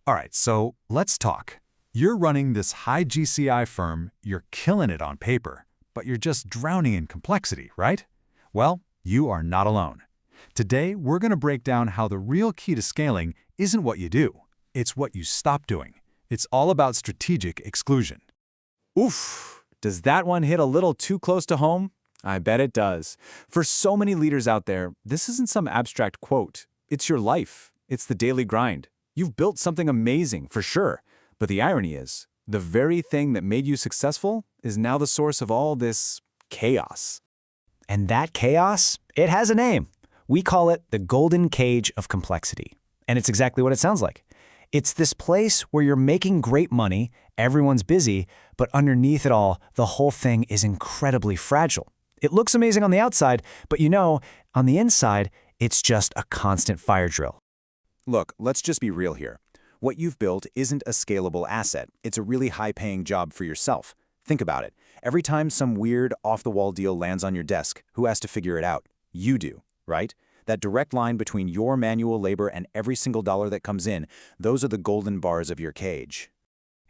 All right, so let's talk. You're running this high GCI firm, you're killing it on paper, but you're just drowning in complexity, right? Well, you are not alone. Today, we're going to break down how the real key to scaling isn't what you do, it's what you stop doing. It's all about strategic exclusion. Oof, does that one hit a little too close to home? I bet it does. For so many leaders out there, this isn't some abstract quote. It's your life. It's the daily grind. You've built something amazing, for sure. But the irony is, the very thing that made you successful is now the source of all this chaos. And that chaos, it has a name. We call it the golden cage of complexity. And it's exactly what it sounds like. It's this place where you're making great money, everyone's busy, but underneath it all, the whole thing is incredibly fragile. It looks amazing on the outside, but on the inside, it's just a constant fire drill. Look, let's just be real here. What you've built isn't a scalable asset. It's a really high-paying job for yourself. Think about it. Every time some weird, off-the-wall deal lands on your desk, who has to figure it out? You do, right? That direct line between your manual labor and every single dollar that comes in, those are the golden bars of your cage.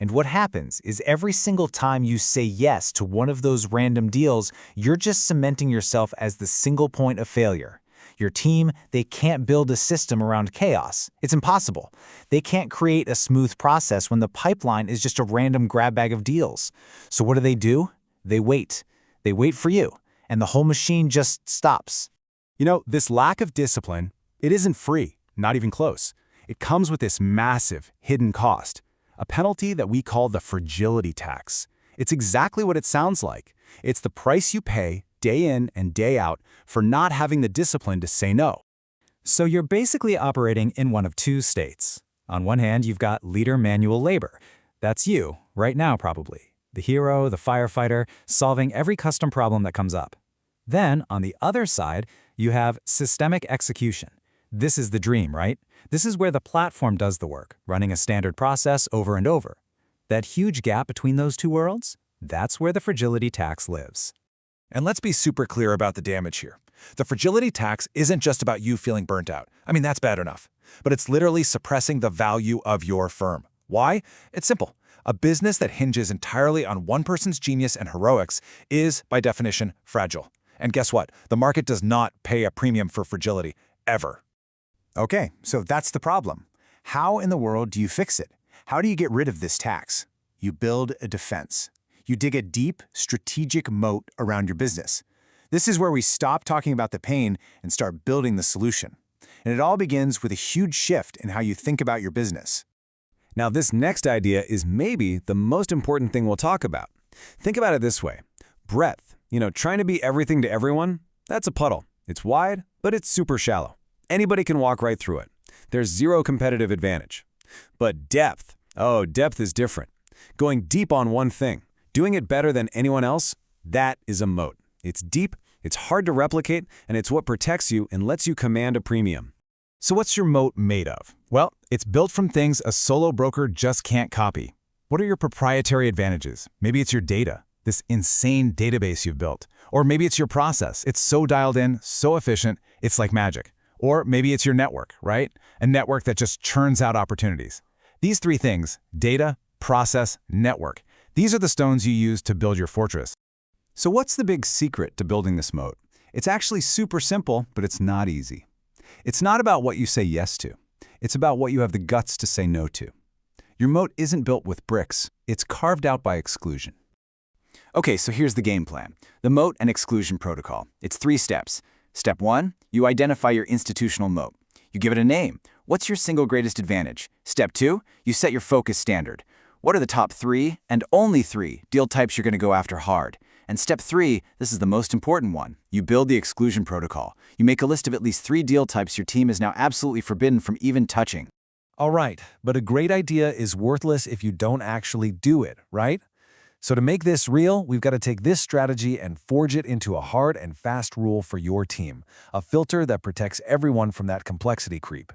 And what happens is every single time you say yes to one of those random deals, you're just cementing yourself as the single point of failure. Your team, they can't build a system around chaos. It's impossible. They can't create a smooth process when the pipeline is just a random grab bag of deals. So what do? They wait. They wait for you, and the whole machine just stops. This lack of discipline, it isn't free, not even close. It comes with this massive, hidden cost, a penalty that we call the fragility tax. It's exactly what it sounds like. It's the price you pay, day in and day out, for not having the discipline to say no. So you're basically operating in one of two states. On one hand, you've got leader manual labor. That's you, right now probably. The hero, the firefighter, solving every custom problem that comes up. Then, on the other side, you have systemic execution. This is the dream, right? This is where the platform does the work, running a standard process over and over. That huge gap between those two worlds, that's where the fragility tax lives. And let's be super clear about the damage here. The fragility tax isn't just about you feeling burnt out. I mean, that's bad enough. But it's literally suppressing the value of your firm. Why? It's simple. A business that hinges entirely on one person's genius and heroics is, by definition, fragile. And guess what? The market does not pay a premium for fragility, ever. Okay, so that's the problem. How in the world do you fix it? How do you get rid of this tax? You build a defense. You dig a deep, strategic moat around your business. This is where we stop talking about the pain and start building the solution. And it all begins with a huge shift in how you think about your business. Now, this next idea is maybe the most important thing we'll talk about. Think about it this way. Breadth. Trying to be everything to everyone, that's a puddle. It's wide, but it's super shallow. Anybody can walk right through it. There's zero competitive advantage. But depth, depth is different. Going deep on one thing, doing it better than anyone else, that is a moat. It's deep, it's hard to replicate, and it's what protects you and lets you command a premium. So what's your moat made of? Well, it's built from things a solo broker just can't copy. What are your proprietary advantages? Maybe it's your data, this insane database you've built. Or maybe it's your process. It's so dialed in, so efficient, it's like magic. Or maybe it's your network, right? A network that just churns out opportunities. These three things, data, process, network, these are the stones you use to build your fortress. So what's the big secret to building this moat? It's actually super simple, but it's not easy. It's not about what you say yes to. It's about what you have the guts to say no to. Your moat isn't built with bricks. It's carved out by exclusion. Okay, so here's the game plan. The moat and exclusion protocol. It's 3 steps. Step 1, you identify your institutional moat. You give it a name. What's your single greatest advantage? Step 2, you set your focus standard. What are the top 3 and only 3 deal types you're going to go after hard? And step 3, this is the most important one. You build the exclusion protocol. You make a list of at least 3 deal types your team is now absolutely forbidden from even touching. All right, but a great idea is worthless if you don't actually do it, right? So to make this real, we've got to take this strategy and forge it into a hard and fast rule for your team, a filter that protects everyone from that complexity creep.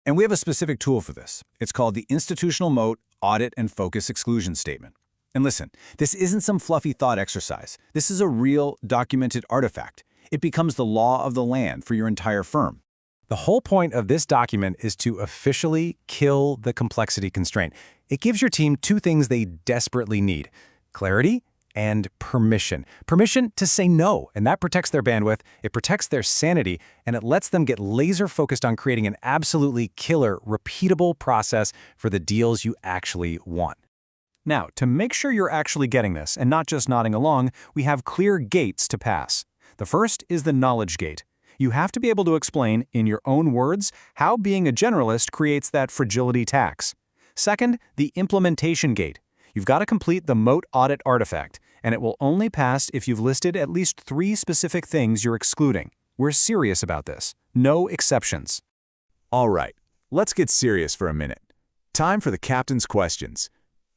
And we have a specific tool for this. It's called the Institutional Moat Audit and Focus Exclusion Statement. And listen, this isn't some fluffy thought exercise. This is a real, documented artifact. It becomes the law of the land for your entire firm. The whole point of this document is to officially kill the complexity constraint. It gives your team two things they desperately need: clarity and permission. Permission to say no, and that protects their bandwidth, it protects their sanity, and it lets them get laser-focused on creating an absolutely killer, repeatable process for the deals you actually want. Now, to make sure you're actually getting this and not just nodding along, we have clear gates to pass. The first is the knowledge gate. You have to be able to explain, in your own words, how being a generalist creates that fragility tax. Second, the implementation gate. You've got to complete the Moat audit artifact, and it will only pass if you've listed at least 3 specific things you're excluding. We're serious about this. No exceptions. All right, let's get serious for a minute. Time for the captain's questions.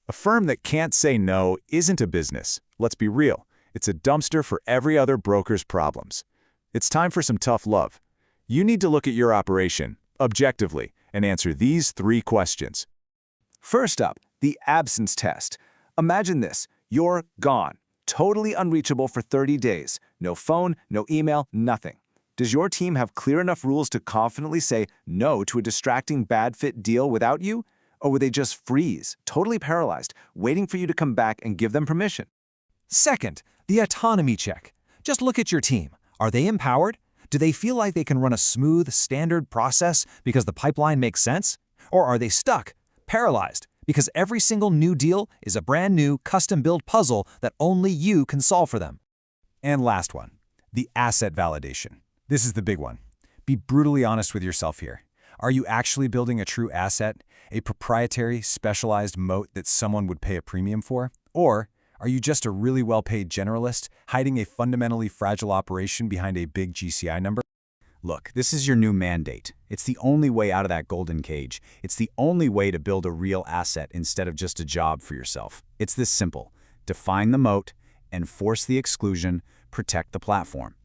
A firm that can't say no isn't a business. Let's be real. It's a dumpster for every other broker's problems. It's time for some tough love. You need to look at your operation, objectively, and answer these 3 questions. First up, the absence test. Imagine this: you're gone, totally unreachable for 30 days. No phone, no email, nothing. Does your team have clear enough rules to confidently say no to a distracting bad fit deal without you? Or would they just freeze, totally paralyzed, waiting for you to come back and give them permission? Second, the autonomy check. Just look at your team. Are they empowered? Do they feel like they can run a smooth, standard process because the pipeline makes sense? Or are they stuck, paralyzed, because every single new deal is a brand new, custom-built puzzle that only you can solve for them? And last one, the asset validation. This is the big one. Be brutally honest with yourself here. Are you actually building a true asset, a proprietary, specialized moat that someone would pay a premium for? Or are you just a really well-paid generalist hiding a fundamentally fragile operation behind a big GCI number? Look, this is your new mandate. It's the only way out of that golden cage. It's the only way to build a real asset instead of just a job for yourself. It's this simple: define the moat, enforce the exclusion, protect the platform.